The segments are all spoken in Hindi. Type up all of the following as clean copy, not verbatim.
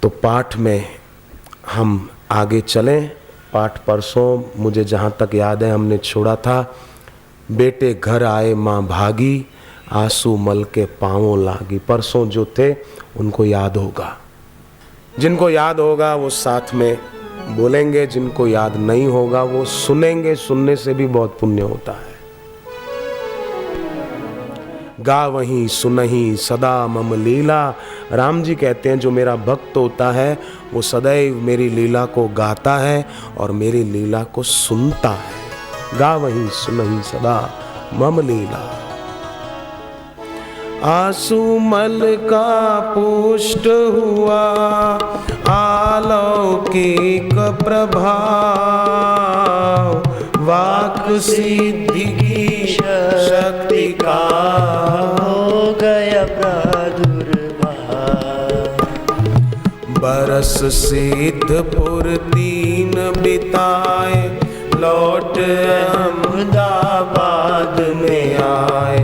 तो पाठ में हम आगे चलें। पाठ परसों मुझे जहाँ तक याद है हमने छोड़ा था, बेटे घर आए माँ भागी, आंसू मल के पाँवों लागी। परसों जो थे उनको याद होगा, जिनको याद होगा वो साथ में बोलेंगे, जिनको याद नहीं होगा वो सुनेंगे। सुनने से भी बहुत पुण्य होता है। गावहीं सुनहीं सदा मम लीला, राम जी कहते हैं जो मेरा भक्त होता है वो सदैव मेरी लीला को गाता है और मेरी लीला को सुनता है। गावहीं सुनहीं सदा मम लीला। आंसू मल का पुष्ट हुआ अलौकिक प्रभाव, वाक सिद्धि की शक्ति का हो गया प्रादुर्भाव। बरस सिद्धपुर 3 बिताए, लौट अहमदाबाद में आए।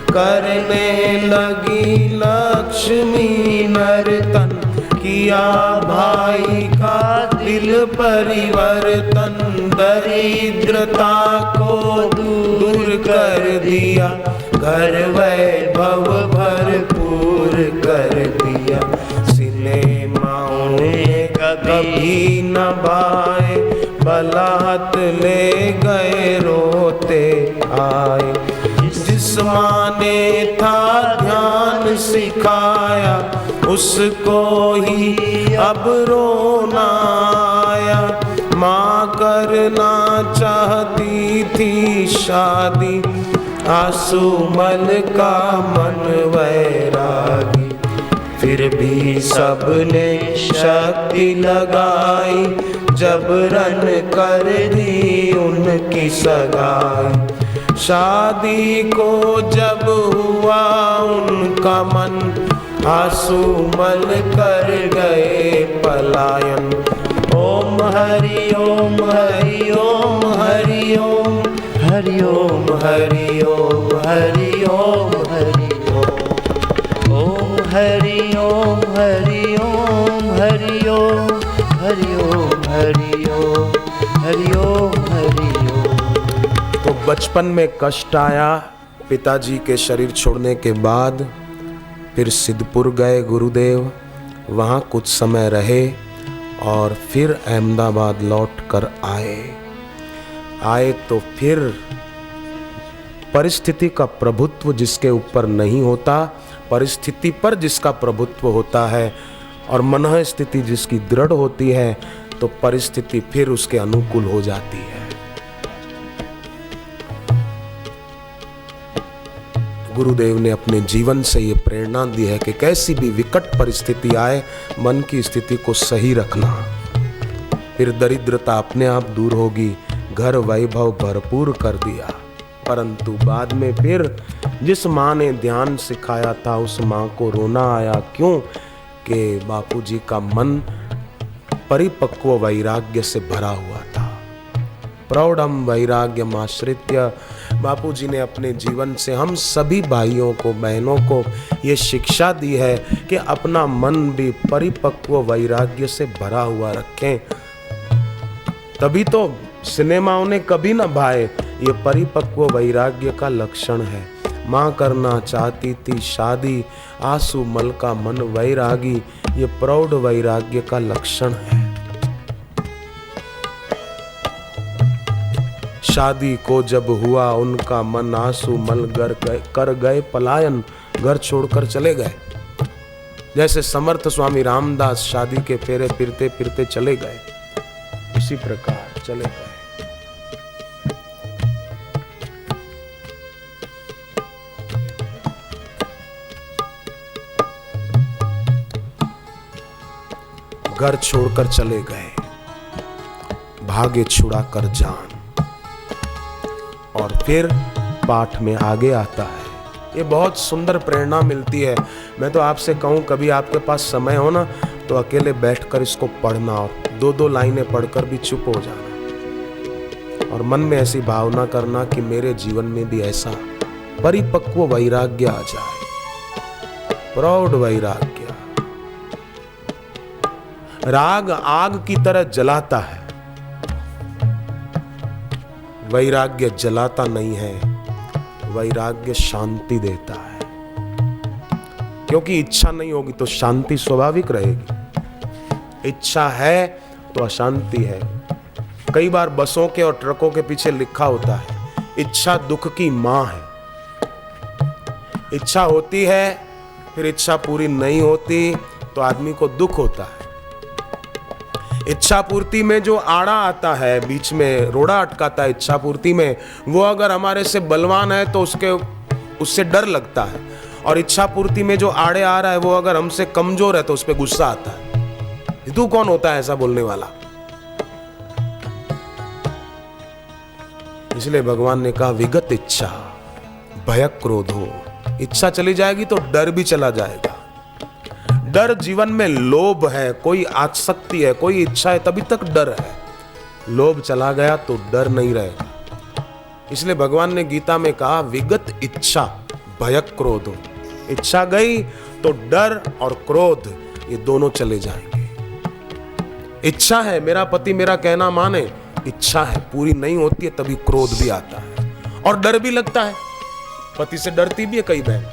करने लगी लक्ष्मी नर्तन, किया भाई का दिल परिवर्तन। दरिद्रता को दूर कर दिया, घर वैभव भरपूर कर दिया। सिनेमाओं में कभी न भाए, बलात ले गए रोते आए। जिस माँ ने था ध्यान सिखाया, उसको ही अब रोना आया। माँ करना चाहती थी शादी, आंसू मल का मन वैरागी। फिर भी सबने शक्ति लगाई, जबरन कर दी उनकी सगाई। शादी को जब हुआ उनका मन, आंसू मल कर गए पलायन। ओम हरि ओम हरि ओम हरि ओम, हरि ओम हरि ओम हरि ओम हरि ओम। ओम हरि ओम हरि ओम हरि ओम, हरि ओम हरि ओम हरि ओम हरि ओम। तो बचपन में कष्ट आया, पिताजी के शरीर छोड़ने के बाद फिर सिद्धपुर गए गुरुदेव, वहाँ कुछ समय रहे और फिर अहमदाबाद लौट कर आए तो फिर परिस्थिति का प्रभुत्व जिसके ऊपर नहीं होता, परिस्थिति पर जिसका प्रभुत्व होता है और मनः स्थिति जिसकी दृढ़ होती है, तो परिस्थिति फिर उसके अनुकूल हो जाती है। गुरुदेव ने अपने जीवन से ये प्रेरणा दी है कि कैसी भी विकट परिस्थिति आए, मन की स्थिति को सही रखना, फिर दरिद्रता अपने आप दूर होगी। घर वैभव भरपूर कर दिया। परंतु बाद में फिर जिस माँ ने ध्यान सिखाया था उस माँ को रोना आया। क्यों? कि बापूजी का मन परिपक्व वैराग्य से भरा हुआ था। प्रौढ़म वैराग्यम आश्रित्य, बापूजी ने अपने जीवन से हम सभी भाइयों को बहनों को ये शिक्षा दी है कि अपना मन भी परिपक्व वैराग्य से भरा हुआ रखें। तभी तो सिनेमाओं ने कभी न भाए, ये परिपक्व वैराग्य का लक्षण है। माँ करना चाहती थी शादी, आंसू मल का मन वैरागी, ये प्रौढ़ वैराग्य का लक्षण है। शादी को जब हुआ उनका मन, आंसू मल कर गए पलायन, घर छोड़कर चले गए। जैसे समर्थ स्वामी रामदास शादी के फेरे फिरते फिरते चले गए, उसी प्रकार चले गए। घर छोड़कर चले गए, भागे छुड़ा कर जान। और फिर पाठ में आगे आता है, ये बहुत सुंदर प्रेरणा मिलती है। मैं तो आपसे कहूँ कभी आपके पास समय हो ना तो अकेले बैठकर इसको पढ़ना और 2-2 लाइनें पढ़कर भी चुप हो जाना और मन में ऐसी भावना करना कि मेरे जीवन में भी ऐसा परिपक्व वैराग्य आ जाए, प्रौढ़ वैराग्य। राग आग की तरह जलाता है, वैराग्य जलाता नहीं है, वैराग्य शांति देता है। क्योंकि इच्छा नहीं होगी तो शांति स्वाभाविक रहेगी, इच्छा है तो अशांति है। कई बार बसों के और ट्रकों के पीछे लिखा होता है, इच्छा दुख की मां है। इच्छा होती है, फिर इच्छा पूरी नहीं होती तो आदमी को दुख होता है। इच्छा पूर्ति में जो आड़ा आता है, बीच में रोड़ा अटकाता है इच्छा पूर्ति में, वो अगर हमारे से बलवान है तो उससे डर लगता है, और इच्छा पूर्ति में जो आड़े आ रहा है वो अगर हमसे कमजोर है तो उस पर गुस्सा आता है। तू कौन होता है ऐसा बोलने वाला? इसलिए भगवान ने कहा विगत इच्छा भय क्रोधो। इच्छा चली जाएगी तो डर भी चला जाएगा। डर जीवन में लोभ है, कोई आसक्ति है, कोई इच्छा है, तभी तक डर है। लोभ चला गया तो डर नहीं रहेगा। इसलिए भगवान ने गीता में कहा विगत इच्छा भय क्रोध। इच्छा गई तो डर और क्रोध ये दोनों चले जाएंगे। इच्छा है मेरा पति मेरा कहना माने, इच्छा है पूरी नहीं होती है तभी क्रोध भी आता है और डर भी लगता है। पति से डरती भी है कई बहन,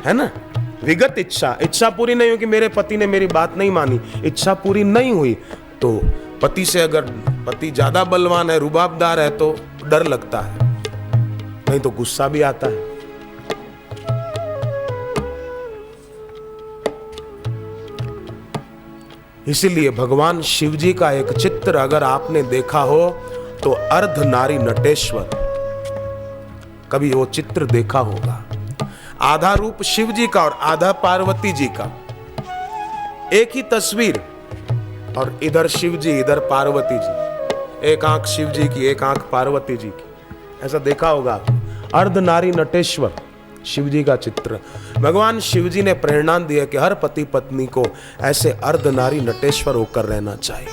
है ना। विगत इच्छा, इच्छा पूरी नहीं हुई कि मेरे पति ने मेरी बात नहीं मानी, इच्छा पूरी नहीं हुई तो पति से, अगर पति ज्यादा बलवान है रुबाबदार है तो डर लगता है, नहीं तो गुस्सा भी आता है। इसीलिए भगवान शिव जी का एक चित्र अगर आपने देखा हो तो अर्ध नारी नटेश्वर, कभी वो चित्र देखा होगा। आधा रूप शिव जी का और आधा पार्वती जी का, एक ही तस्वीर, और इधर शिव जी इधर पार्वती जी, एक आंख शिव जी की एक आंख पार्वती जी की, ऐसा देखा होगा। अर्ध नारी नटेश्वर शिव जी का चित्र। भगवान शिव जी ने प्रेरणा दी है कि हर पति पत्नी को ऐसे अर्ध नारी नटेश्वर होकर रहना चाहिए।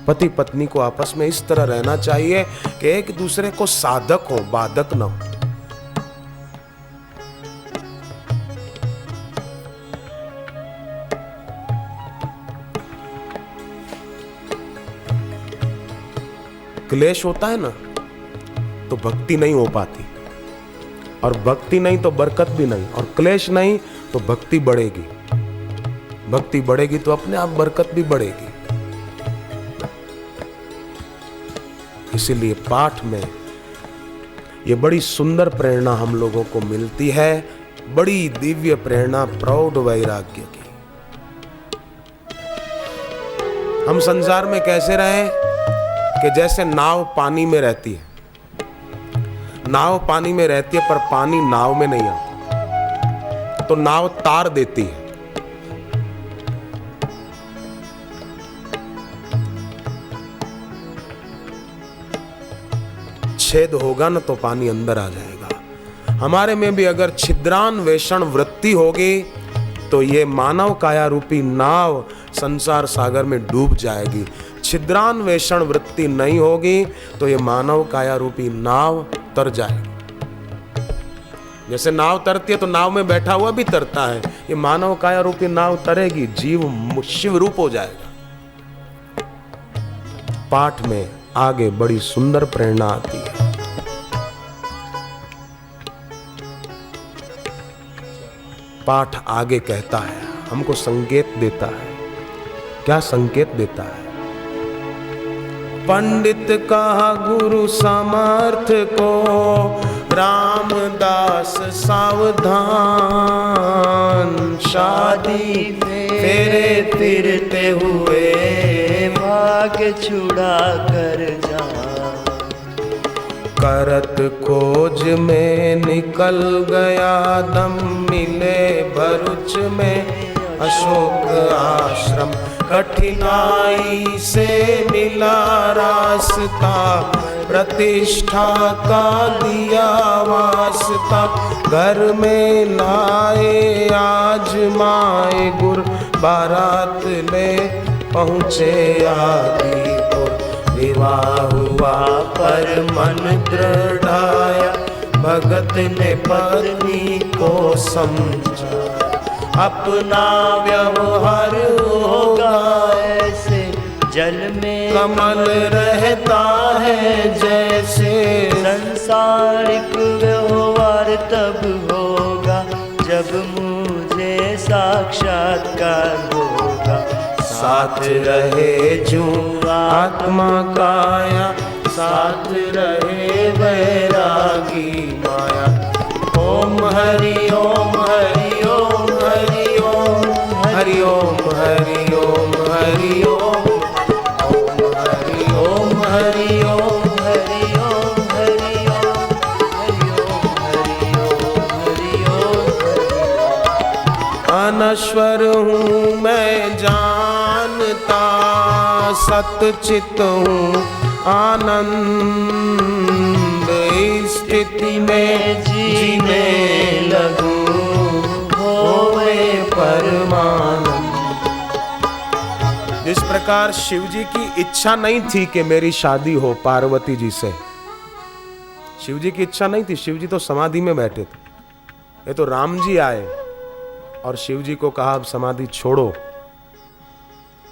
पति पत्नी को आपस में इस तरह रहना चाहिए कि एक दूसरे को साधक हो, बाधक न हो। क्लेश होता है ना तो भक्ति नहीं हो पाती, और भक्ति नहीं तो बरकत भी नहीं, और क्लेश नहीं तो भक्ति बढ़ेगी। भक्ति बढ़ेगी तो अपने आप बरकत भी बढ़ेगी। इसीलिए पाठ में ये बड़ी सुंदर प्रेरणा हम लोगों को मिलती है, बड़ी दिव्य प्रेरणा प्रौढ़ वैराग्य की। हम संसार में कैसे रहें कि जैसे नाव पानी में रहती है, नाव पानी में रहती है पर पानी नाव में नहीं आता, तो नाव तार देती है। छेद होगा ना तो पानी अंदर आ जाएगा। हमारे में भी अगर छिद्रान्वेषण वृत्ति होगी तो ये मानव काया रूपी नाव संसार सागर में डूब जाएगी। छिद्रान्वेषण वृत्ति नहीं होगी तो ये मानव काया रूपी नाव तर जाएगी। जैसे नाव तरती है तो नाव में बैठा हुआ भी तरता है, ये मानव काया रूपी नाव तरेगी, जीव शिव रूप हो जाएगा। पाठ में आगे बड़ी सुंदर प्रेरणा आती है। पाठ आगे कहता है, हमको संकेत देता है। क्या संकेत देता है? पंडित कहा गुरु समर्थ को, रामदास सावधान, शादी फेरे फिरते हुए भाग्य छुड़ा कर जा। करत खोज में निकल गया दम, मिले भरुच में अशोक आश्रम, कठिनाई से मिला रास्ता, प्रतिष्ठा का दिया वास्ता, घर में लाए आज माए गुर, बारात ले पहुँचे आदिपुर, विवाह हुआ पर मन दृढ़ाया, भगत ने पत्नी को समझा, अपना व्यवहार होगा ऐसे जल में कमल रहता है जैसे। संसारिक व्यवहार तब होगा जब मुझे साक्षात्कार होगा। साथ रहे जो आत्मा काया, साथ रहे वैरागी माया। ओम हरि ओम हरि ओम हरि ओम हरि ओम हरि ओम हरि ओम ओम हरि ओम हरि ओम हरि ओम हरि ओम हरि ओम हरि ओम। अनश्वर हूँ मैं जानता, सतचित हूँ आनंद। इस स्थिति में जीने लगूं होवे परमानंद। जिस प्रकार शिव जी की इच्छा नहीं थी कि मेरी शादी हो पार्वती जी से, शिव जी की इच्छा नहीं थी, शिव जी तो समाधि में बैठे थे। ये तो राम जी आए और शिव जी को कहा अब समाधि छोड़ो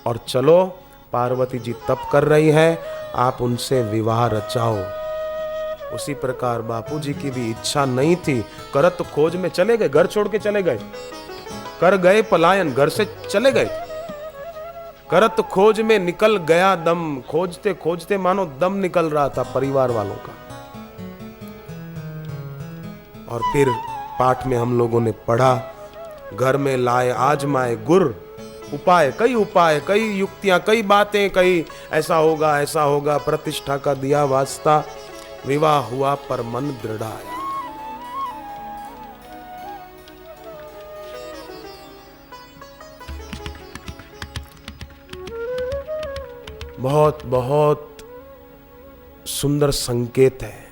और चलो, पार्वती जी तप कर रही है, आप उनसे विवाह रचाओ। उसी प्रकार बापू जी की भी इच्छा नहीं थी, करत खोज में चले गए, घर छोड़ के चले गए, कर गए पलायन, घर से चले गए। करत खोज में निकल गया दम, खोजते खोजते मानो दम निकल रहा था परिवार वालों का। और फिर पाठ में हम लोगों ने पढ़ा, घर में लाए आजमाए गुर, उपाय कई युक्तियां, कई बातें, कई ऐसा होगा, प्रतिष्ठा का दिया वास्ता, विवाह हुआ पर मन दृढ़ आया। बहुत बहुत सुंदर संकेत है।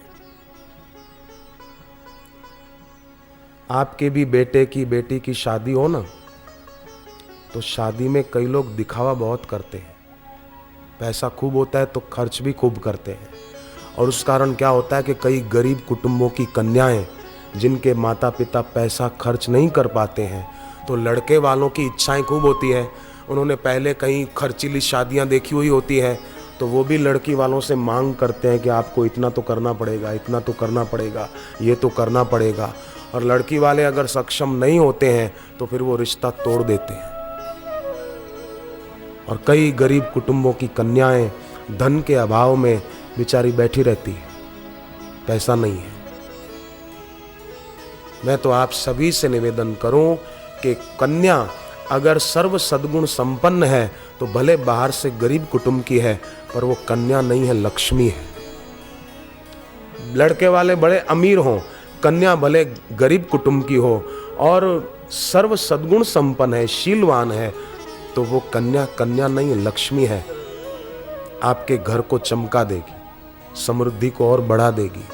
आपके भी बेटे की बेटी की शादी हो ना, तो शादी में कई लोग दिखावा बहुत करते हैं, पैसा खूब होता है तो खर्च भी खूब करते हैं। और उस कारण क्या होता है कि कई गरीब कुटुंबों की कन्याएं जिनके माता पिता पैसा खर्च नहीं कर पाते हैं, तो लड़के वालों की इच्छाएं खूब होती है, उन्होंने पहले कहीं खर्चीली शादियां देखी हुई होती है, तो वो भी लड़की वालों से मांग करते हैं कि आपको इतना तो करना पड़ेगा, इतना तो करना पड़ेगा, ये तो करना पड़ेगा। और लड़की वाले अगर सक्षम नहीं होते हैं तो फिर वो रिश्ता तोड़ देते हैं। और कई गरीब कुटुंबों की कन्याएं धन के अभाव में बेचारी बैठी रहती है, पैसा नहीं है। मैं तो आप सभी से निवेदन करूं कि कन्या अगर सर्व सद्गुण संपन्न है तो भले बाहर से गरीब कुटुंब की है, पर वो कन्या नहीं है, लक्ष्मी है। लड़के वाले बड़े अमीर हों, कन्या भले गरीब कुटुंब की हो और सर्व सद्गुण संपन्न है, शीलवान है, तो वो कन्या कन्या नहीं है, लक्ष्मी है। आपके घर को चमका देगी, समृद्धि को और बढ़ा देगी।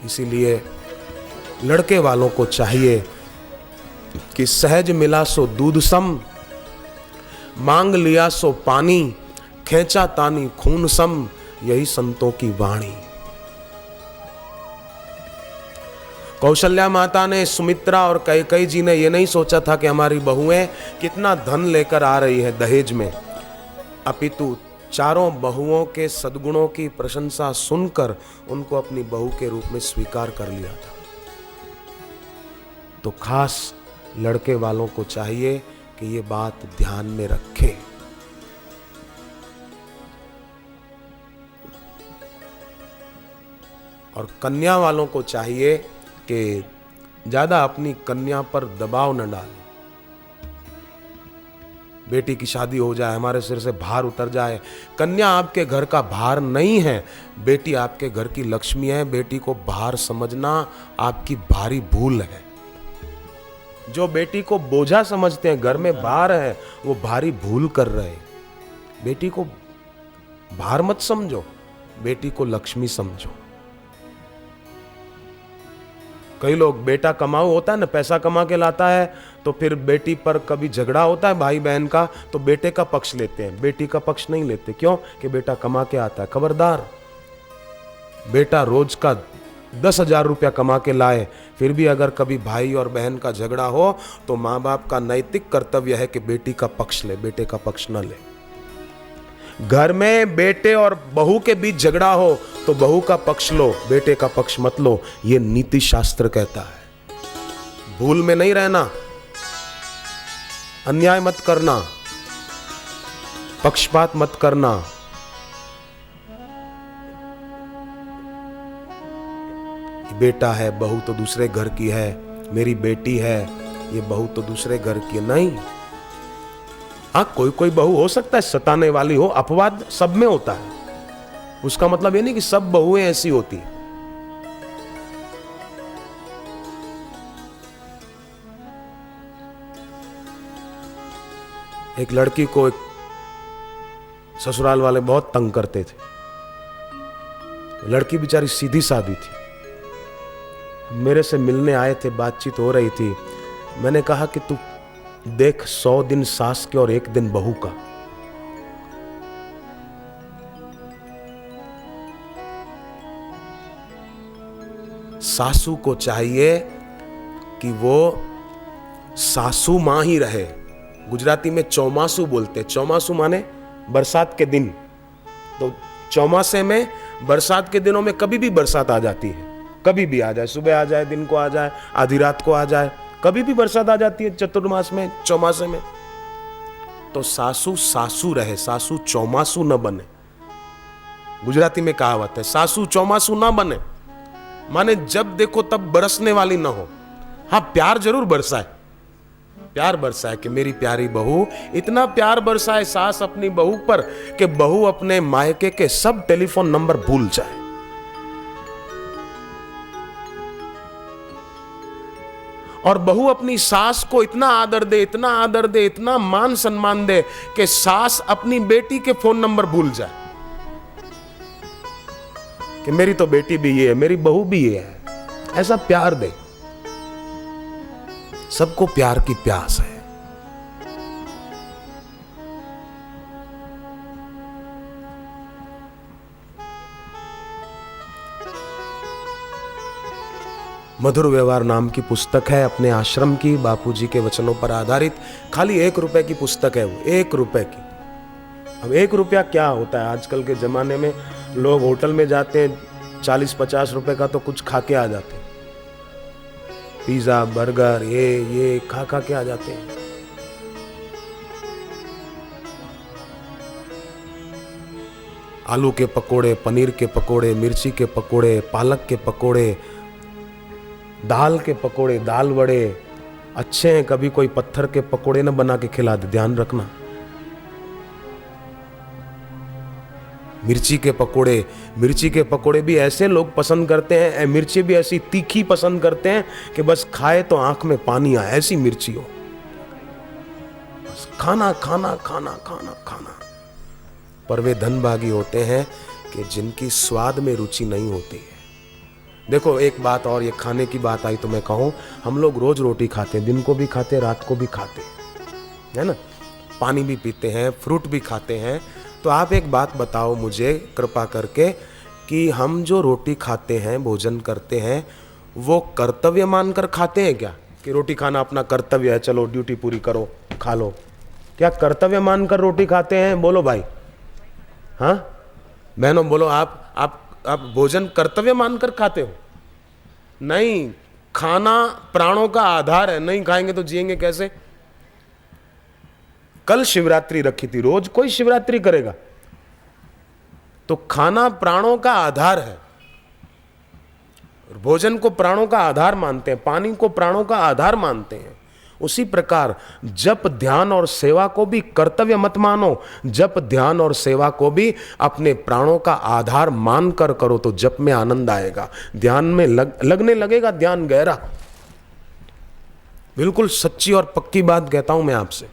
इसीलिए लड़के वालों को चाहिए कि सहज मिला सो दूध सम, मांग लिया सो पानी, खेचा तानी खून सम, यही संतों की वाणी। कौशल्या माता ने, सुमित्रा और कैकेयी जी ने ये नहीं सोचा था कि हमारी बहुएं कितना धन लेकर आ रही है दहेज में, अपितु चारों बहुओं के सद्गुणों की प्रशंसा सुनकर उनको अपनी बहू के रूप में स्वीकार कर लिया था। तो खास लड़के वालों को चाहिए कि ये बात ध्यान में रखें। और कन्या वालों को चाहिए कि ज्यादा अपनी कन्या पर दबाव न डालें। बेटी की शादी हो जाए, हमारे सिर से भार उतर जाए। कन्या आपके घर का भार नहीं है, बेटी आपके घर की लक्ष्मी है। बेटी को भार समझना आपकी भारी भूल है। जो बेटी को बोझा समझते हैं, घर में भार है, वो भारी भूल कर रहे हैं। बेटी को भार मत समझो, बेटी को लक्ष्मी समझो। कई लोग, बेटा कमाऊ होता है ना, पैसा कमा के लाता है, तो फिर बेटी पर कभी झगड़ा होता है भाई बहन का, तो बेटे का पक्ष लेते हैं, बेटी का पक्ष नहीं लेते। क्यों? कि बेटा कमा के आता है। खबरदार, बेटा रोज का 10,000 रुपया कमा के लाए, फिर भी अगर कभी भाई और बहन का झगड़ा हो तो माँ बाप का नैतिक कर्तव्य है कि बेटी का पक्ष ले, बेटे का पक्ष न ले। घर में बेटे और बहू के बीच झगड़ा हो तो बहू का पक्ष लो, बेटे का पक्ष मत लो, ये नीति शास्त्र कहता है। भूल में नहीं रहना, अन्याय मत करना, पक्षपात मत करना। बेटा है, बहू तो दूसरे घर की है, मेरी बेटी है, ये बहू तो दूसरे घर की है, नहीं। हाँ, कोई कोई बहू हो सकता है सताने वाली हो, अपवाद सब में होता है, उसका मतलब ये नहीं कि सब बहुएं ऐसी होती। एक लड़की को एक ससुराल वाले बहुत तंग करते थे। लड़की बेचारी सीधी सादी थी, मेरे से मिलने आए थे, बातचीत हो रही थी। मैंने कहा कि तू देख 100 दिन सास के और 1 दिन बहू का। सासू को चाहिए कि वो सासू मां ही रहे। गुजराती में चौमासू बोलते, चौमासू माने बरसात के दिन। तो चौमासे में बरसात के दिनों में कभी भी बरसात आ जाती है, कभी भी आ जाए, सुबह आ जाए, दिन को आ जाए, आधी रात को आ जाए, कभी भी बरसात आ जाती है चतुर्मास में, चौमासे में। तो सासू सासू रहे, सासू चौमासू न बने। गुजराती में कहावत है, सासू चौमासू ना बने, माने जब देखो तब बरसने वाली ना हो। हाँ, प्यार जरूर बरसाए, प्यार बरसाए कि मेरी प्यारी बहू, इतना प्यार बरसाए सास अपनी बहू पर कि बहू अपने मायके के सब टेलीफोन नंबर भूल जाए। और बहू अपनी सास को इतना आदर दे, इतना आदर दे, इतना मान सम्मान दे कि सास अपनी बेटी के फोन नंबर भूल जाए कि मेरी तो बेटी भी ये है, मेरी बहू भी ये है। ऐसा प्यार दे। सबको प्यार की प्यास है। मधुर व्यवहार नाम की पुस्तक है, अपने आश्रम की, बापूजी के वचनों पर आधारित। खाली 1 रुपए की पुस्तक है वो, 1 रुपए की। अब 1 रुपया क्या होता है? आजकल के जमाने में लोग होटल में जाते हैं, 40-50 रुपए का तो कुछ खा के आ जाते हैं। पिज्जा, बर्गर, ये खा के आ जाते हैं। आलू के पकोड़े, पनीर के पकोड़े, मिर्ची के पकोड़े, पालक के पकोड़े, दाल के पकोड़े, दाल वड़े अच्छे हैं। कभी कोई पत्थर के पकोड़े न बना के खिला दे, ध्यान रखना। मिर्ची के पकोड़े भी ऐसे लोग पसंद करते हैं, मिर्ची भी ऐसी तीखी पसंद करते हैं कि बस खाए तो आंख में पानी आए, ऐसी मिर्ची हो। बस खाना खाना खाना खाना खाना। पर वे धनभागी होते हैं कि जिनकी स्वाद में रुचि नहीं होती है। देखो एक बात और, ये खाने की बात आई तो मैं कहूँ, हम लोग रोज रोटी खाते हैं, दिन को भी खाते हैं, रात को भी खाते हैं, है ना। पानी भी पीते हैं, फ्रूट भी खाते हैं। तो आप एक बात बताओ मुझे कृपा करके कि हम जो रोटी खाते हैं, भोजन करते हैं, वो कर्तव्य मानकर खाते हैं क्या? कि रोटी खाना अपना कर्तव्य है, चलो ड्यूटी पूरी करो, खा लो। क्या कर्तव्य मानकर रोटी खाते हैं? बोलो भाई। हाँ बहनों बोलो, आप भोजन कर्तव्य मानकर खाते हो? नहीं, खाना प्राणों का आधार है, नहीं खाएंगे तो जिएंगे कैसे? कल शिवरात्रि रखी थी, रोज कोई शिवरात्रि करेगा? तो खाना प्राणों का आधार है, भोजन को प्राणों का आधार मानते हैं, पानी को प्राणों का आधार मानते हैं। उसी प्रकार जप, ध्यान और सेवा को भी कर्तव्य मत मानो। जप, ध्यान और सेवा को भी अपने प्राणों का आधार मानकर करो तो जप में आनंद आएगा, ध्यान में लगने लगेगा ध्यान गहरा। बिल्कुल सच्ची और पक्की बात कहता हूं मैं आपसे,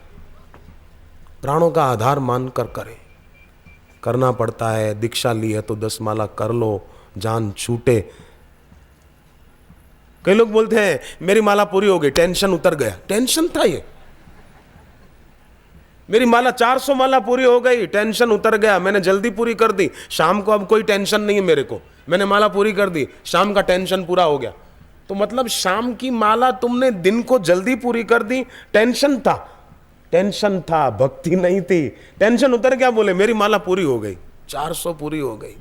प्राणों का आधार मानकर करें। करना पड़ता है, दीक्षा ली है तो 10 माला कर लो, जान छूटे। कई लोग बोलते हैं मेरी माला पूरी हो गई, टेंशन उतर गया। टेंशन था ये? मेरी माला 400 माला पूरी हो गई, टेंशन उतर गया, मैंने जल्दी पूरी कर दी, शाम को अब कोई टेंशन नहीं है मेरे को, मैंने माला पूरी कर दी, शाम का टेंशन पूरा हो गया। तो मतलब शाम की माला तुमने दिन को जल्दी पूरी कर दी, टेंशन था, भक्ति नहीं थी। टेंशन उतर गया, बोले मेरी माला पूरी हो गई, 400 पूरी हो गई।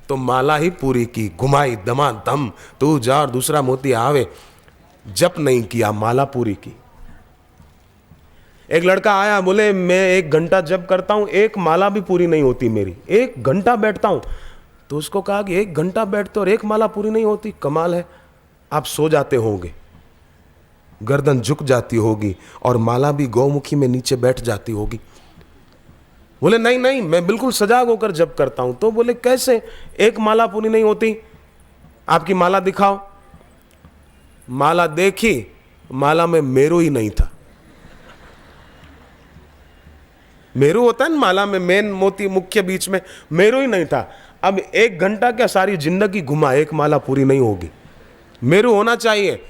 तो माला ही पूरी की, घुमाई दमादम, तू जा और दूसरा मोती आवे। जप नहीं किया, माला पूरी की। एक लड़का आया, बोले मैं 1 घंटा जप करता हूं, 1 माला भी पूरी नहीं होती मेरी, 1 घंटा बैठता हूं। तो उसको कहा कि 1 घंटा बैठते और 1 माला पूरी नहीं होती, कमाल है। आप सो जाते होंगे, गर्दन झुक जाती होगी और माला भी गौमुखी में नीचे बैठ जाती होगी। बोले नहीं नहीं, मैं बिल्कुल सजाग होकर जप करता हूं। तो बोले कैसे 1 माला पूरी नहीं होती, आपकी माला दिखाओ। माला देखी, माला में मेरू ही नहीं था। मेरू होता है ना माला में, मेन मोती मुख्य बीच में, मेरू ही नहीं था। अब 1 घंटा क्या, सारी जिंदगी घुमा, 1 माला पूरी नहीं होगी। मेरू होना चाहिए,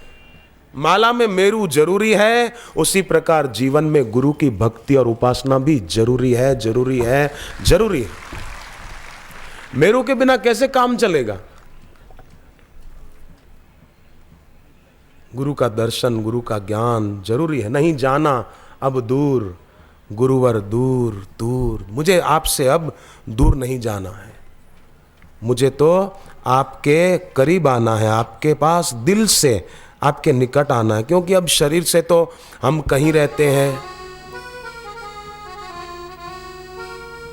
माला में मेरू जरूरी है। उसी प्रकार जीवन में गुरु की भक्ति और उपासना भी जरूरी है, जरूरी है, जरूरी है। मेरू के बिना कैसे काम चलेगा? गुरु का दर्शन, गुरु का ज्ञान जरूरी है। नहीं जाना अब दूर, गुरुवर दूर दूर, मुझे आपसे अब दूर नहीं जाना है, मुझे तो आपके करीब आना है, आपके पास दिल से आपके निकट आना है। क्योंकि अब शरीर से तो हम कहीं रहते हैं,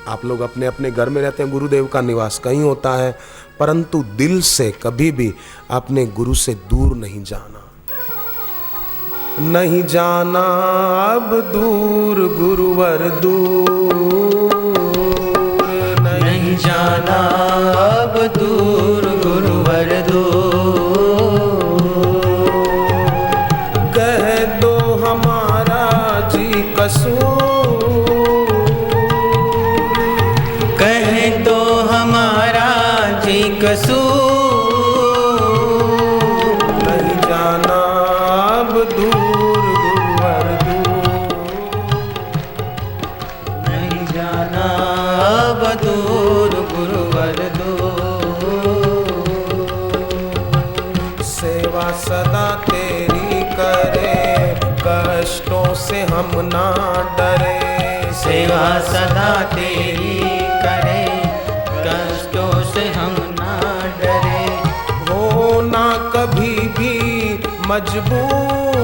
आप लोग अपने अपने घर में रहते हैं, गुरुदेव का निवास कहीं होता है, परंतु दिल से कभी भी अपने गुरु से दूर नहीं जाना। नहीं जाना अब दूर, गुरुवर दूर, नहीं जाना अब दूर, गुरुवर दूर। कह दो हमारा जी कसूर, कह दो हमारा जी कसूर। नहीं जाना अब दूर, गुरुवर दूर, नहीं जाना अब दूर, गुरुवर दूर। सेवा सदा तेरी करे, कष्टों से हम ना डरे। सेवा सदा तेरी करे, कष्टों से हम ना डरे। हो ना कभी भी मजबूर,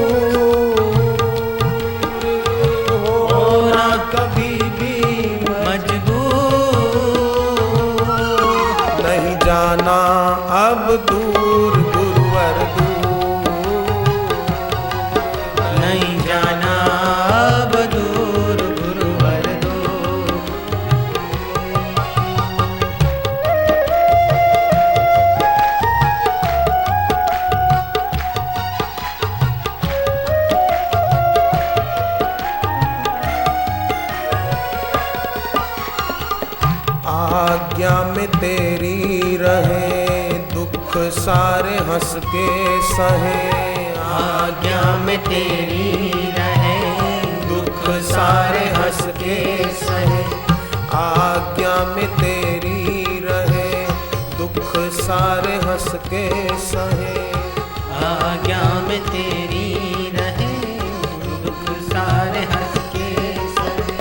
हो ना कभी भी मजबूर। नहीं जाना अब दूर, गुरुवर दूर, नहीं जाना अब दूर, गुरुवर दूर। आज्ञा में तेरी रहे, दुख सारे हंस के सहे। आज्ञा में तेरी रहे, दुख सारे हंस के सहे। आज्ञा में तेरी रहे, दुख सारे हंस के सहे। आज्ञा में तेरी रहे, दुख सारे हंस के सहे।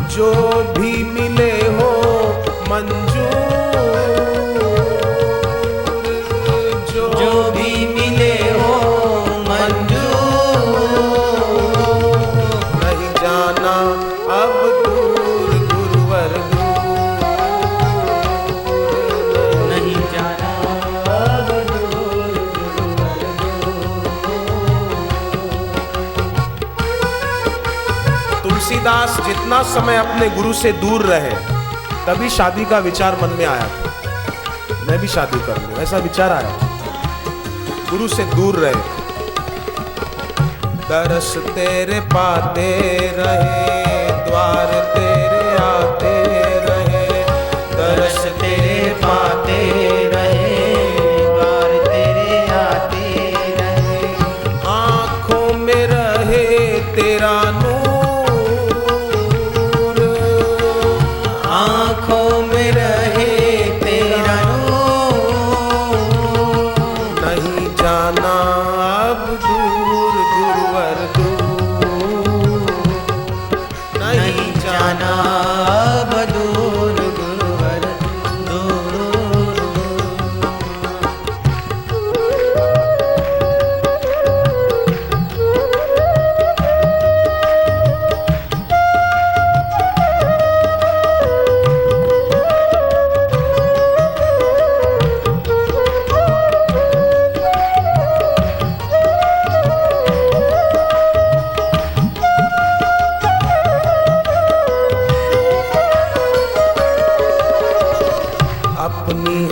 जो भी मिले हो मंजूर, जो भी मिले हो मंजूर। नहीं जाना अब दूर, गुरुवर दूर, नहीं जाना अब दूर, गुरुवर दूर। तुलसीदास जितना समय अपने गुरु से दूर रहे, तभी शादी का विचार मन में आया था, मैं भी शादी कर लूं, ऐसा विचार आया। गुरु से दूर रहे, दरस तेरे पाते रहे, द्वार तेरे आते रहे। दरस तेरे पाते रहे, द्वार तेरे आते रहे। आँखों में रहे तेरा नूर,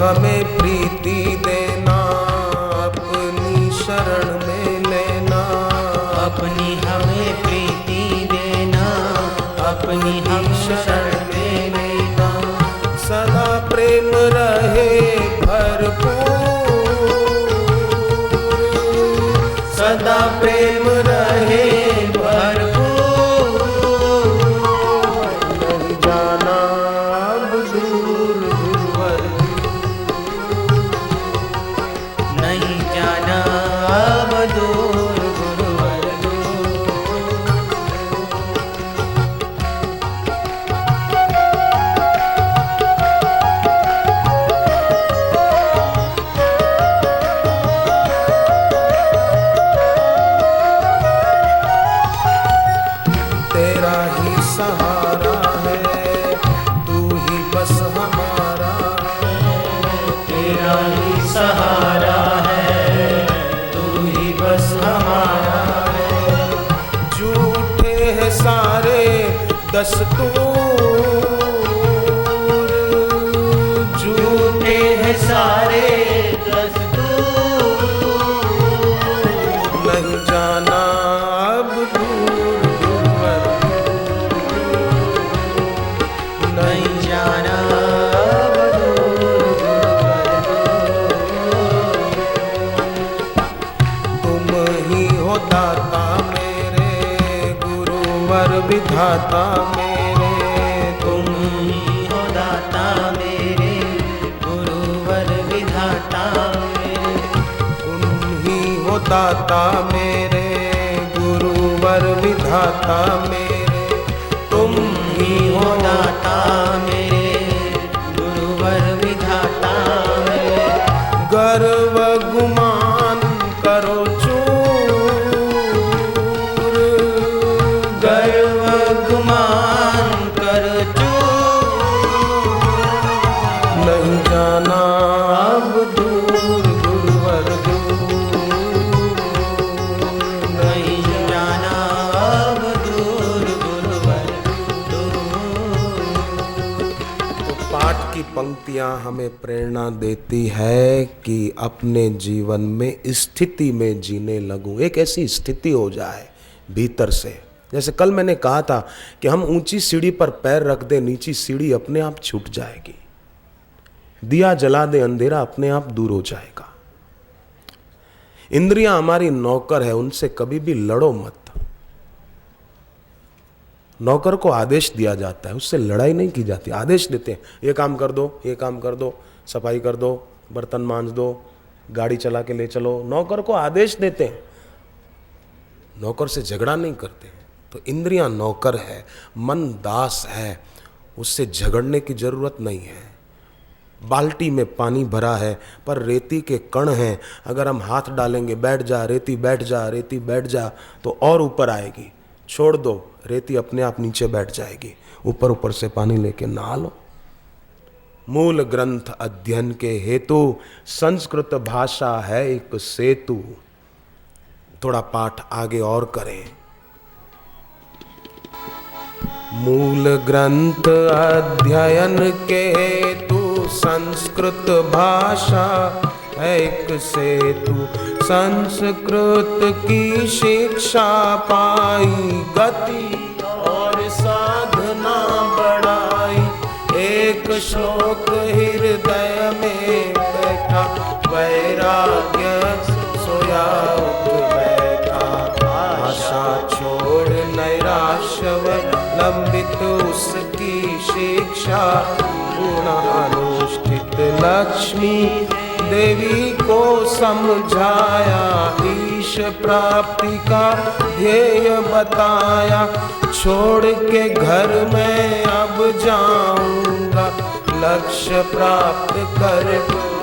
हमें प्रीति देना, अपनी शरण में लेना, अपनी हमें प्रीति देना, अपनी हम शरण में लेना। सदा प्रेम रहे भरपूर, सदा प्रेम रहे भरपूर। नहीं जाना अब दूर गुरुवर, नहीं जाना अब दूर गुरुवर दूर। तेरा ही सहारा है, तू ही बस हमारा है। तेरा ही सहारा है, तू ही बस हमारा है। झूठे हैं सारे दस्तूर, झूठे हैं सारे दस्तूर। नहीं जाना अब दूर गुरुवर, नहीं जाना अब दूर गुरुवर दूर। तुम ही हो दाता मेरे, गुरुवर विधाता मेरे। तुम ही हो दाता मेरे, गुरुवर विधाता मेरे। तुम ही हो दाता मेरे, गुरुवर विधाता मेरे। तुम ही हो हो दाता मेरे, गुरुवर विधाता मेरे। गर्व गुमान करो चूर, गर्व गुमान कर चूर। नहीं जाना अब दूर गुरुवर दूर, नहीं जाना अब दूर गुरुवर दूर। तो पाठ की पंक्तियां हमें प्रेरणा देती है कि अपने जीवन में स्थिति में जीने लगूं, एक ऐसी स्थिति हो जाए भीतर से। जैसे कल मैंने कहा था कि हम ऊंची सीढ़ी पर पैर रख दे, नीची सीढ़ी अपने आप छूट जाएगी। दिया जला दे, अंधेरा अपने आप दूर हो जाएगा। इंद्रियां हमारी नौकर है, उनसे कभी भी लड़ो मत। नौकर को आदेश दिया जाता है, उससे लड़ाई नहीं की जाती। आदेश देते हैं, ये काम कर दो, ये काम कर दो, सफाई कर दो, बर्तन मांज दो, गाड़ी चला के ले चलो। नौकर को आदेश देते हैं, नौकर से झगड़ा नहीं करते हैं। तो इंद्रियां नौकर है, मन दास है, उससे झगड़ने की जरूरत नहीं है। बाल्टी में पानी भरा है पर रेती के कण हैं, अगर हम हाथ डालेंगे बैठ जा रेती, बैठ जा रेती, बैठ जा, तो और ऊपर आएगी। छोड़ दो, रेती अपने आप नीचे बैठ जाएगी। ऊपर ऊपर से पानी लेके नहा लो। मूल ग्रंथ अध्ययन के हेतु संस्कृत भाषा है एक सेतु। थोड़ा पाठ आगे और करें। मूल ग्रंथ अध्ययन के हेतु संस्कृत भाषा एक सेतु। संस्कृत की शिक्षा पाई, गति और साधना बढ़ाई। एक श्लोक हृदय में बैठा, वैराग्य सोया उठ बैठा। आशा छोड़ नैराश्य लंबित उसकी शिक्षा, गुणानुष्ठित लक्ष्मी देवी को समझाया। ईश प्राप्ति का ध्येय बताया, छोड़ के घर में अब जाऊंगा, लक्ष्य प्राप्त कर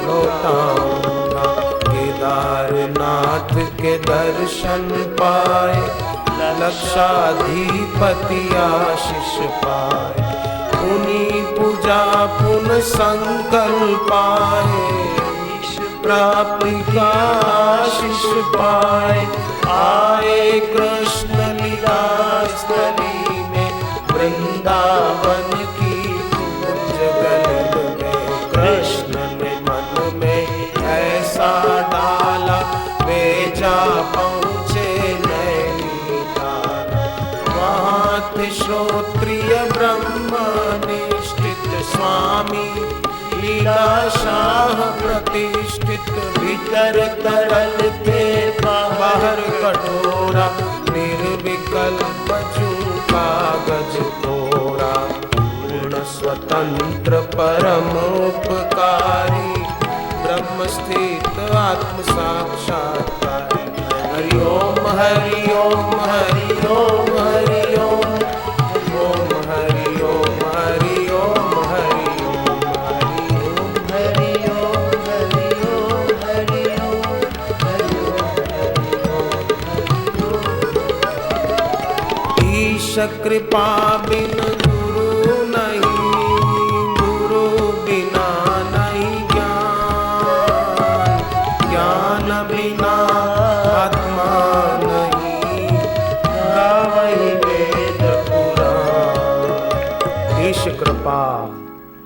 लौटाऊंगा। केदारनाथ के दर्शन पाए, लक्षाधिपति आशीष पाए। पुनि पूजा पुन संकल्प पाए, प्राप्ति का आशीष पाए। आए कृष्ण लीला स्थली में, वृंदावन की कुंज गली में। कृष्ण ने स्वामी लीला शाह प्रतिष्ठित, भीतर तरल थे बाहर कठोरा, निर्विकल्प जू कागज कोरा, पूर्ण स्वतंत्र परम उपकारी, ब्रह्म स्थित आत्म साक्षात्कारी। हरि ओम हरि ओम हरि ओम हरि ओम, ओम हरि ओम हरि ओम हरि ओम हरि ओम, हरि ओम हरि ओम हरि ओम, हरि ओम। ईश कृपा बिन गुरु नहीं, गुरु बिना नहीं ज्ञान, ज्ञान बिना आत्मा नहीं, गावई वेद पुराण। ईश कृपा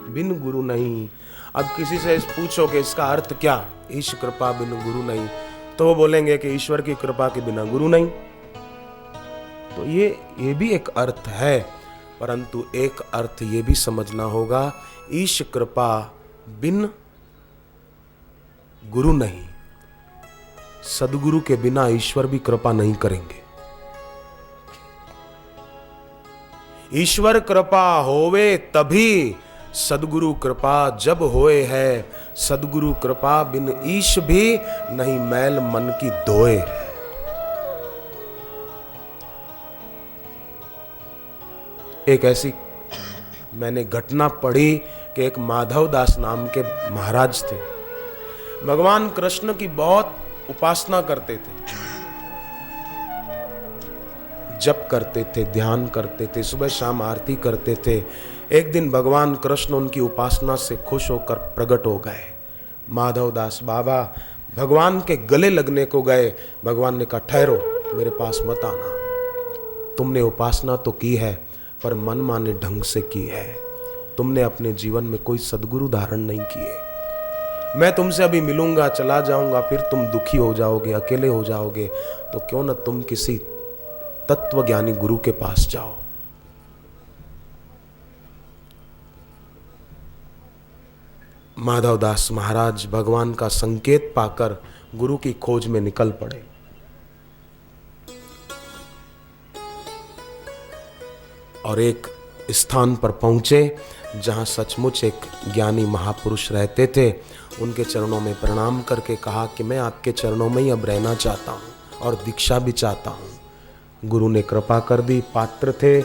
बिन गुरु नहीं। अब किसी से पूछो कि इसका अर्थ क्या, ईश कृपा बिन गुरु नहीं, तो वो बोलेंगे कि ईश्वर की कृपा के बिना गुरु नहीं। तो ये भी एक अर्थ है, परंतु एक अर्थ ये भी समझना होगा, ईश कृपा बिन गुरु नहीं। सदगुरु के बिना ईश्वर भी कृपा नहीं करेंगे। ईश्वर कृपा होवे तभी, सदगुरु कृपा जब होए है, सदगुरु कृपा बिन ईश भी नहीं मैल मन की धोए है। एक ऐसी मैंने घटना पढ़ी कि एक माधव दास नाम के महाराज थे, भगवान कृष्ण की बहुत उपासना करते थे, जप करते थे, ध्यान करते थे, सुबह शाम आरती करते थे। एक दिन भगवान कृष्ण उनकी उपासना से खुश होकर प्रकट हो गए। माधव दास बाबा भगवान के गले लगने को गए। भगवान ने कहा, ठहरो, मेरे पास मत आना, तुमने उपासना तो की है पर मनमाने ढंग से की है, तुमने अपने जीवन में कोई सद्गुरु धारण नहीं किए। मैं तुमसे अभी मिलूंगा, चला जाऊंगा, फिर तुम दुखी हो जाओगे, अकेले हो जाओगे, तो क्यों न तुम किसी तत्वज्ञानी गुरु के पास जाओ। माधवदास महाराज भगवान का संकेत पाकर गुरु की खोज में निकल पड़े। और एक स्थान पर पहुंचे जहां सचमुच एक ज्ञानी महापुरुष रहते थे। उनके चरणों में प्रणाम करके कहा कि मैं आपके चरणों में ही अब रहना चाहता हूं और दीक्षा भी चाहता हूं। गुरु ने कृपा कर दी, पात्र थे,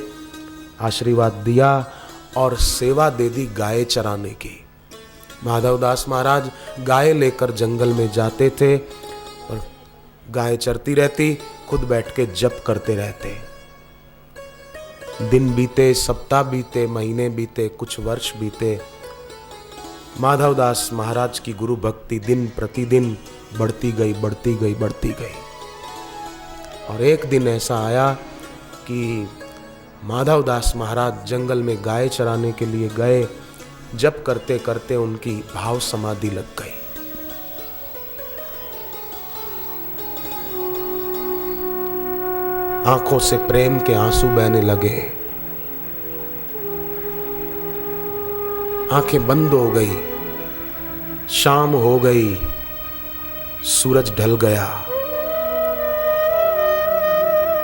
आशीर्वाद दिया और सेवा दे दी गाय चराने की। माधवदास महाराज गाय लेकर जंगल में जाते थे और गाय चरती रहती, खुद बैठ के जप करते रहते। दिन बीते, सप्ताह बीते, महीने बीते, कुछ वर्ष बीते। माधवदास महाराज की गुरु भक्ति दिन प्रतिदिन बढ़ती गई, बढ़ती गई, बढ़ती गई। और एक दिन ऐसा आया कि माधवदास महाराज जंगल में गाय चराने के लिए गए। जप करते करते उनकी भाव समाधि लग गई। आंखों से प्रेम के आंसू बहने लगे, आंखें बंद हो गई। शाम हो गई, सूरज ढल गया,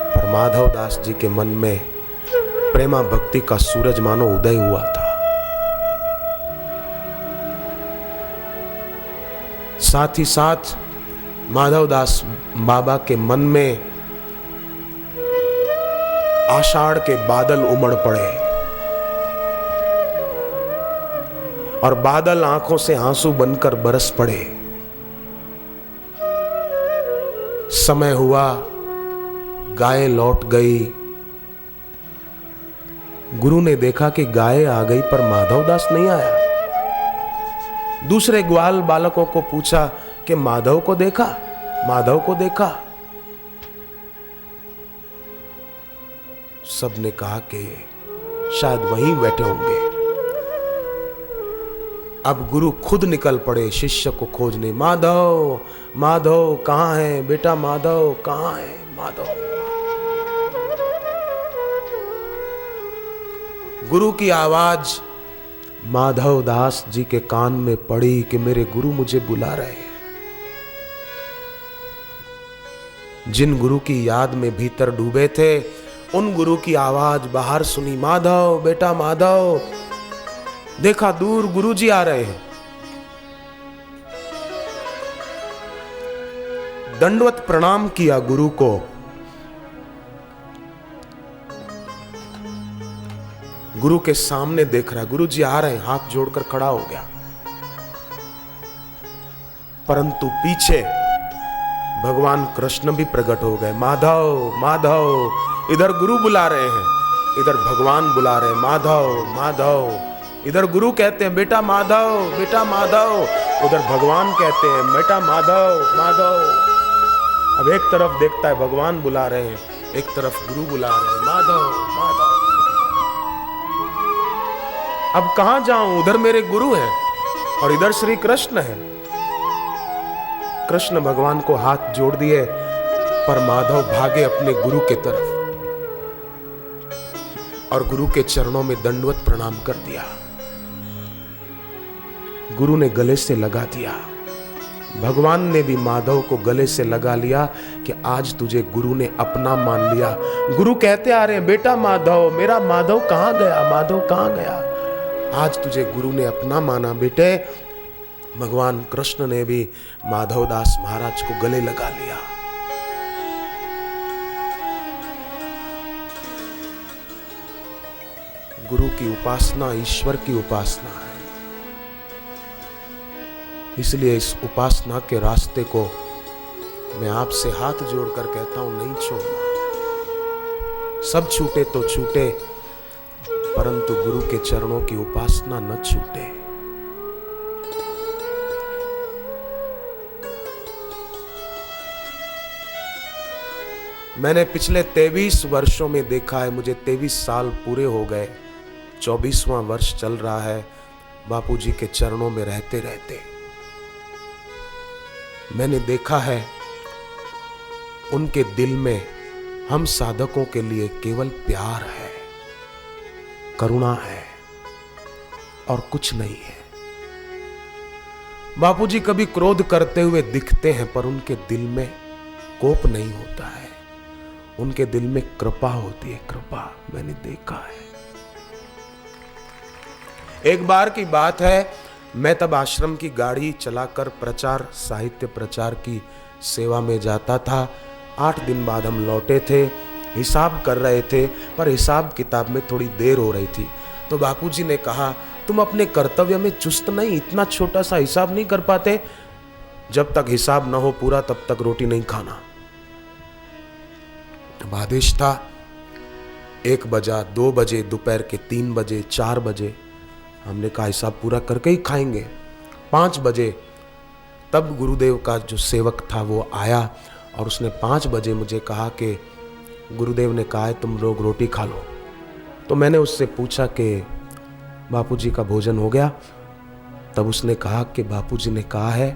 पर माधवदास जी के मन में प्रेमा भक्ति का सूरज मानो उदय हुआ था। साथ ही साथ माधवदास बाबा के मन में आषाढ़ के बादल उमड़ पड़े और बादल आंखों से आंसू बनकर बरस पड़े। समय हुआ, गाय लौट गई। गुरु ने देखा कि गाय आ गई पर माधवदास नहीं आया। दूसरे ग्वाल बालकों को पूछा कि माधव को देखा, माधव को देखा। सबने कहा कि शायद वहीं बैठे होंगे। अब गुरु खुद निकल पड़े शिष्य को खोजने। माधव, माधव कहाँ है बेटा, माधव कहाँ है, माधव। गुरु की आवाज माधव दास जी के कान में पड़ी कि मेरे गुरु मुझे बुला रहे हैं। जिन गुरु की याद में भीतर डूबे थे, उन गुरु की आवाज बाहर सुनी, माधव बेटा माधव। देखा दूर गुरु जी आ रहे हैं। दंडवत प्रणाम किया गुरु को। गुरु के सामने देख रहा, गुरु जी आ रहे हैं, हाथ जोड़कर खड़ा हो गया। परंतु पीछे भगवान कृष्ण भी प्रकट हो गए। माधव माधव, इधर गुरु बुला रहे हैं, इधर भगवान बुला रहे हैं, माधव माधव। इधर गुरु कहते हैं बेटा माधव बेटा माधव, उधर भगवान कहते हैं बेटा माधव माधव। अब एक तरफ देखता है भगवान बुला रहे हैं, एक तरफ गुरु बुला रहे हैं, माधव माधव। अब कहां जाऊं? उधर मेरे गुरु हैं और इधर श्री कृष्ण है। कृष्ण भगवान को हाथ जोड़ दिए, पर माधव भागे अपने गुरु के तरफ और गुरु के चरणों में दंडवत प्रणाम कर दिया। गुरु ने गले से लगा दिया। भगवान ने भी माधव को गले से लगा लिया कि आज तुझे गुरु ने अपना मान लिया। गुरु कहते आ रहे हैं बेटा माधव, मेरा माधव कहां गया, माधव कहां गया? आज तुझे गुरु ने अपना माना बेटे। भगवान कृष्ण ने भी माधवदास महाराज को गले लगा लिया। गुरु की उपासना ईश्वर की उपासना है, इसलिए इस उपासना के रास्ते को मैं आपसे हाथ जोड़कर कहता हूं, नहीं छोड़ना। सब छूटे तो छूटे, परंतु गुरु के चरणों की उपासना न छूटे। मैंने पिछले 23 वर्षों में देखा है, मुझे 23 साल पूरे हो गए, 24वां वर्ष चल रहा है बापू जी के चरणों में रहते रहते। मैंने देखा है उनके दिल में हम साधकों के लिए केवल प्यार है, करुणा है और कुछ नहीं है। बापू जी कभी क्रोध करते हुए दिखते हैं, पर उनके दिल में कोप नहीं होता है, उनके दिल में कृपा होती है, कृपा मैंने देखा है। एक बार की बात है, मैं तब आश्रम की गाड़ी चलाकर प्रचार साहित्य प्रचार की सेवा में जाता था। 8 दिन बाद हम लौटे थे, हिसाब कर रहे थे, पर हिसाब किताब में थोड़ी देर हो रही थी। तो बापूजी ने कहा, तुम अपने कर्तव्य में चुस्त नहीं, इतना छोटा सा हिसाब नहीं कर पाते? जब तक हिसाब ना हो पूरा तब तक रोटी नहीं खाना। अब आदेश था, 1 बजा, 2 बजे, दोपहर के 3 बजे, 4 बजे। हमने कहा हिसाब पूरा करके ही खाएंगे। 5 बजे तब गुरुदेव का जो सेवक था वो आया और उसने 5 बजे मुझे कहा कि गुरुदेव ने कहा है तुम लोग रोटी खा लो। तो मैंने उससे पूछा कि बापूजी का भोजन हो गया? तब उसने कहा कि बापूजी ने कहा है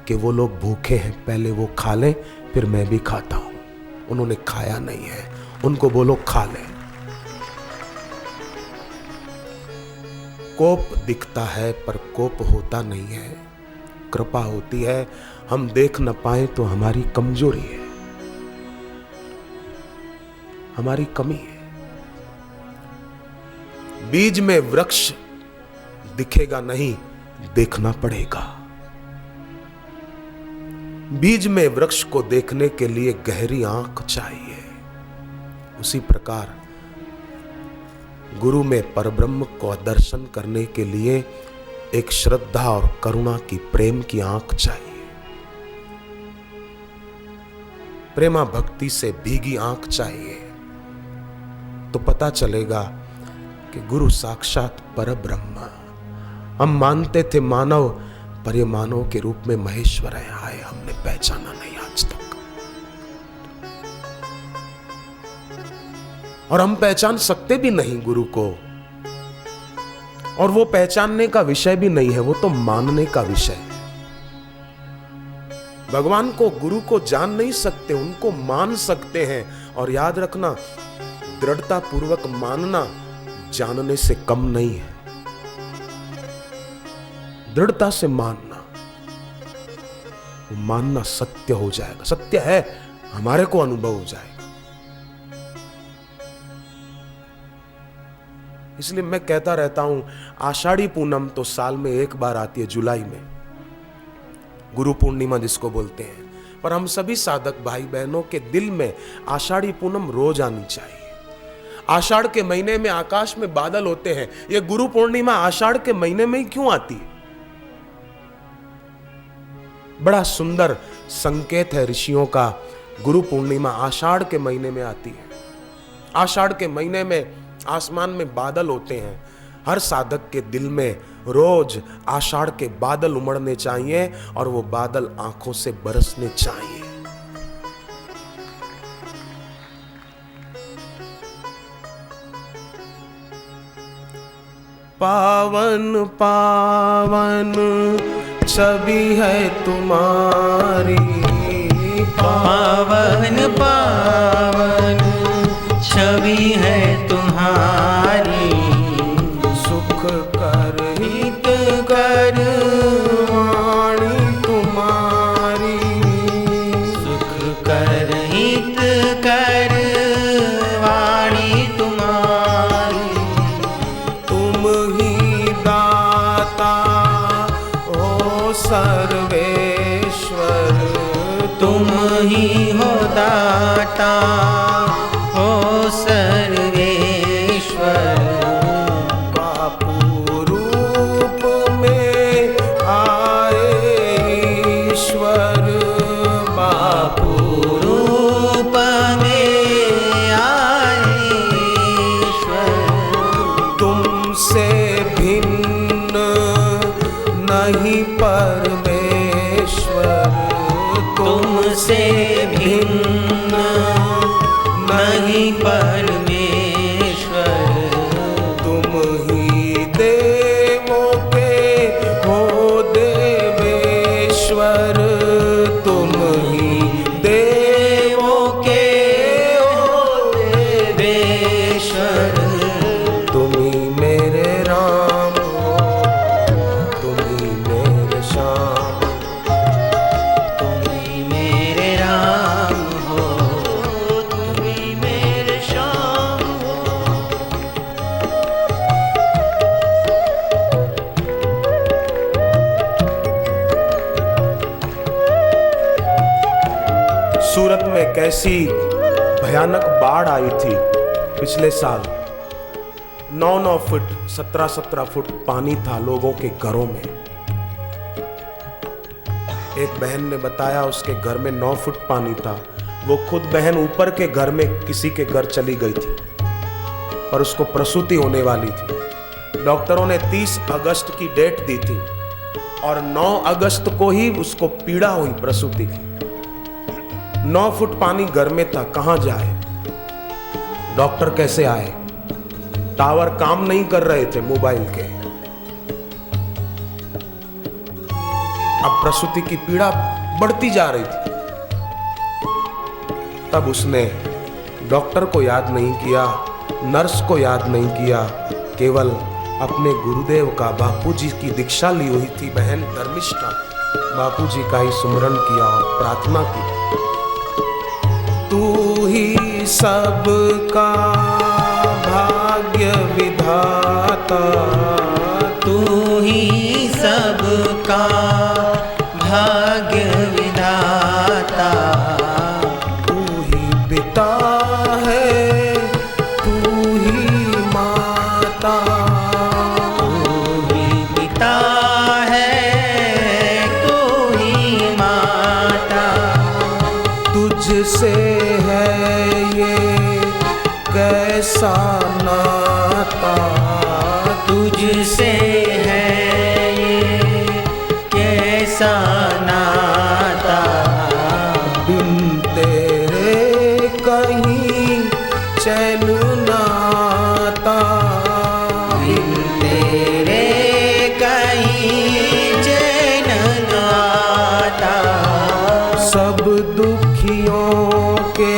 कि वो लोग भूखे हैं, पहले वो खा लें फिर मैं भी खाता हूँ। उन्होंने खाया नहीं है, उनको बोलो खा लें। कोप दिखता है पर कोप होता नहीं है, कृपा होती है। हम देख न पाए तो हमारी कमजोरी है, हमारी कमी है। बीज में वृक्ष दिखेगा नहीं, देखना पड़ेगा। बीज में वृक्ष को देखने के लिए गहरी आंख चाहिए। उसी प्रकार गुरु में परब्रह्म को दर्शन करने के लिए एक श्रद्धा और करुणा की, प्रेम की आंख चाहिए। प्रेमा भक्ति से भीगी आंख चाहिए, तो पता चलेगा कि गुरु साक्षात परब्रह्म। हम मानते थे मानव, पर ये मानव के रूप में महेश्वर है। आए हमने पहचाना नहीं आज तक, और हम पहचान सकते भी नहीं गुरु को। और वो पहचानने का विषय भी नहीं है, वो तो मानने का विषय है। भगवान को, गुरु को जान नहीं सकते, उनको मान सकते हैं। और याद रखना, दृढ़ता पूर्वक मानना जानने से कम नहीं है। दृढ़ता से मानना, वो मानना सत्य हो जाएगा। सत्य है, हमारे को अनुभव हो जाएगा। इसलिए मैं कहता रहता हूं, आषाढ़ी पूनम तो साल में एक बार आती है, जुलाई में, गुरु पूर्णिमा जिसको बोलते हैं। पर हम सभी साधक भाई बहनों के दिल में आषाढ़ी पूनम रोज आनी चाहिए। आषाढ़ के महीने में आकाश में बादल होते हैं, ये गुरु पूर्णिमा आषाढ़ के महीने में ही क्यों आती है? बड़ा सुंदर संकेत है ऋषियों का। गुरु पूर्णिमा आषाढ़ के महीने में आती है। आषाढ़ के महीने में आसमान में बादल होते हैं। हर साधक के दिल में रोज आषाढ़ के बादल उमड़ने चाहिए और वो बादल आंखों से बरसने चाहिए। पावन पावन छवि है तुम्हारी, पावन पावन छवि है तुम्हारी, सुख कर हित कर वाणी तुम्हारी, सुख कर हित कर वाणी तुम्हारी, तुम ही दाता हो सर्वेश्वर, तुम ही हो दाता हो सर्वेश्वर, बापू रूप में आए ईश्वर, बापू रूप में आए ईश्वर, तुमसे भिन्न नहीं परमेश्वर, तुमसे भिन्न नहीं परमेश्वर, तुम ही देवों के हो देवेश्वर, तुम ही देवों के हो देवेश्वर, तुम ही मेरे राम हो, तुम ही मेरे श्याम, तुम ही मेरे राम हो, तुम ही मेरे श्याम हो। सूरत में कैसी भयानक बाढ़ आई थी पिछले साल। 9-9 फुट 17-17 फुट पानी था लोगों के घरों में। एक बहन ने बताया उसके घर में 9 फुट पानी था। वो खुद बहन ऊपर के घर में किसी के घर चली गई थी, पर उसको प्रसूति होने वाली थी। डॉक्टरों ने 30 अगस्त की डेट दी थी और 9 अगस्त को ही उसको पीड़ा हुई प्रसूति की। 9 फुट पानी घर में था, कहां जाए? डॉक्टर कैसे आए? टावर काम नहीं कर रहे थे मोबाइल के। अब प्रसूति की पीड़ा बढ़ती जा रही थी। तब उसने डॉक्टर को याद नहीं किया, नर्स को याद नहीं किया, केवल अपने गुरुदेव का, बापूजी की दीक्षा ली हुई थी बहन धर्मिष्ठा, बापूजी का ही सुमरन किया और प्रार्थना की। तू ही सबका भाग्य विधाता, तू ही सबका भाग्य विधाता, तू ही पिता है, तू ही माता, तू ही पिता है, तू ही माता, तुझसे है ये कैसा नाता, तुझसे है ये कैसा नाता, बिन तेरे कहीं चैन नाता, बिन तेरे कहीं चैन नाता, सब दुखियों के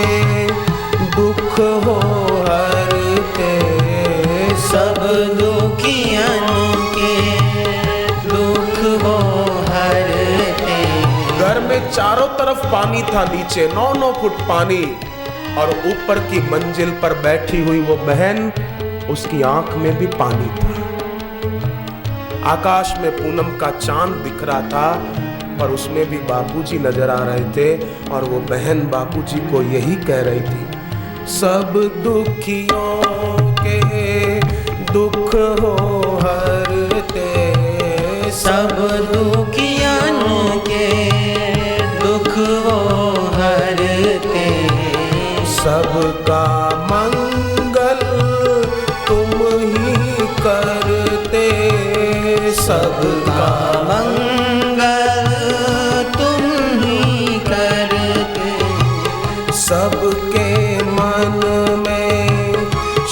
दुख हो हरते, सब दुखियन के दुख चारों तरफ पानी था, नीचे 9-9 फुट पानी, और ऊपर की मंजिल पर बैठी हुई वो बहन, उसकी आंख में भी पानी था। आकाश में पूनम का चांद दिख रहा था, पर उसमें भी बापूजी नजर आ रहे थे, और वो बहन बापूजी को यही कह रही थी, सब दुखियों के दुख हो हरते, सब दुखियन के दुख वो हरते, सबका मंगल तुम ही करते, सबका मंगल तुम ही करते, सबके मन में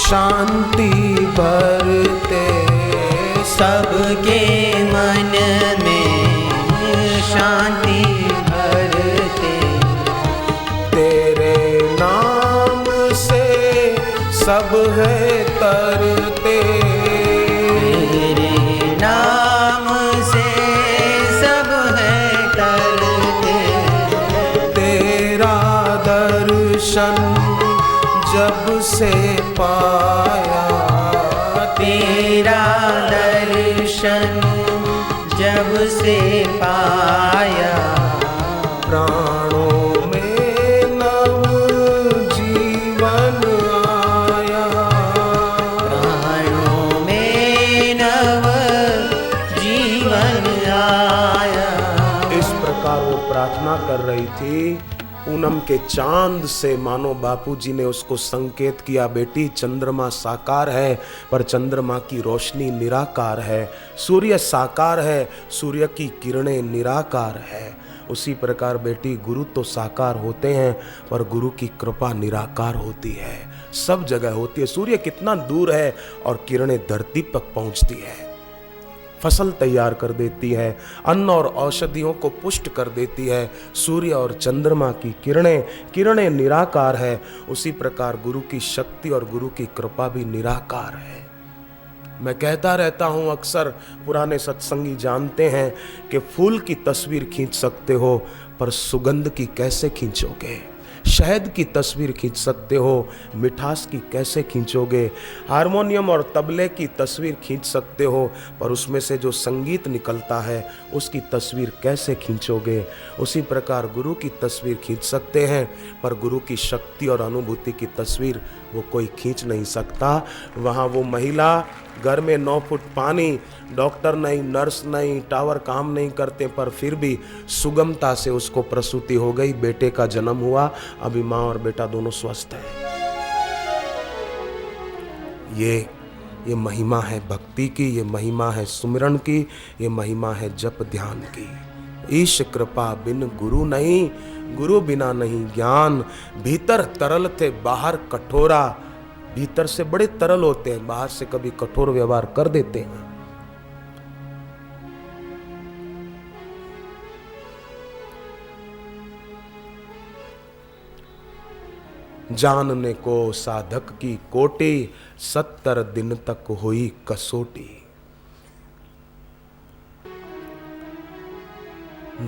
शांति भरते, सबके मन में शांति भरते, तेरे नाम से सब है तरते, तेरे नाम से सब है तरते, तेरा दर्शन जब से पाया, तेरा दर्शन जब से पाया, प्राणों में नव जीवन आया, प्राणों में नव जीवन आया। इस प्रकार वो प्रार्थना कर रही थी। पूनम के चांद से मानो बापूजी ने उसको संकेत किया, बेटी चंद्रमा साकार है पर चंद्रमा की रोशनी निराकार है, सूर्य साकार है, सूर्य की किरणें निराकार है। उसी प्रकार बेटी गुरु तो साकार होते हैं पर गुरु की कृपा निराकार होती है, सब जगह होती है। सूर्य कितना दूर है और किरणें धरती तक पहुंचती है, फसल तैयार कर देती है, अन्न और औषधियों को पुष्ट कर देती है। सूर्य और चंद्रमा की किरणें निराकार है, उसी प्रकार गुरु की शक्ति और गुरु की कृपा भी निराकार है। मैं कहता रहता हूं, अक्सर पुराने सत्संगी जानते हैं कि फूल की तस्वीर खींच सकते हो पर सुगंध की कैसे खींचोगे, शहद की तस्वीर खींच सकते हो, मिठास की कैसे खींचोगे, हारमोनियम और तबले की तस्वीर खींच सकते हो पर उसमें से जो संगीत निकलता है उसकी तस्वीर कैसे खींचोगे। उसी प्रकार गुरु की तस्वीर खींच सकते हैं पर गुरु की शक्ति और अनुभूति की तस्वीर वो कोई खींच नहीं सकता। वहाँ वो महिला, घर में 9 फुट पानी, डॉक्टर नहीं, नर्स नहीं, टावर काम नहीं करते, पर फिर भी सुगमता से उसको प्रसूति हो गई, बेटे का जन्म हुआ, अभी माँ और बेटा दोनों स्वस्थ हैं। ये महिमा है भक्ति की, ये महिमा है सुमिरन की, ये महिमा है जप ध्यान की। ईश कृपा बिन गुरु नहीं, गुरु बिना नहीं ज्ञान। भीतर तरल थे बाहर कठोरा, भीतर से बड़े तरल होते हैं, बाहर से कभी कठोर व्यवहार कर देते हैं। जानने को साधक की कोटि, 70 दिन तक हुई कसोटी।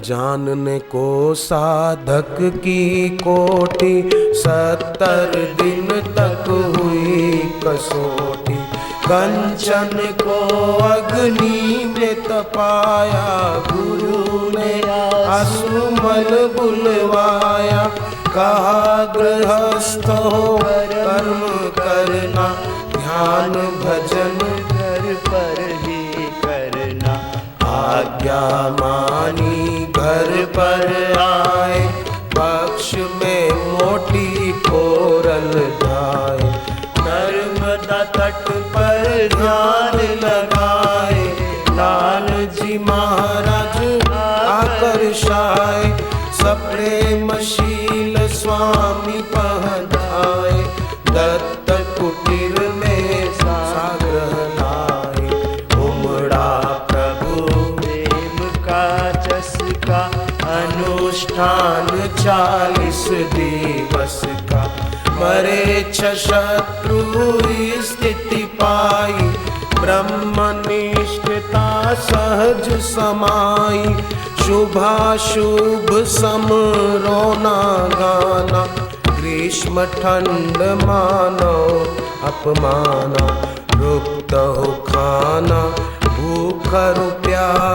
जानने को साधक की कोटि, 70 दिन तक हुई कसोटी। कंचन को अग्नि में तपाया, गुरु ने आसुमल बुलवाया। कहा गृहस्थ हो कर्म करना, ध्यान भजन घर पर ही करना। आज्ञा मानी घर पर आए, पक्ष में मोटी कोरल धाए। नर्मदा तट पर ध्यान लगाए, लाल जी महाराज आकर्षाए। सप्रेमशील स्वामी पधारे, दत्त कुटीर में साग्रह लाए। उमड़ा प्रभु प्रेम का चस्का, अनुष्ठान 40 दिवस का। मरे 6 शत्रु स्थिति पाई, ब्रह्मनिष्ठता सहज समाई, शुभाशुभ सम रोना गाना, ग्रीष्म ठंड मानो अपमाना, रुक्त हो खाना भूख और प्यास,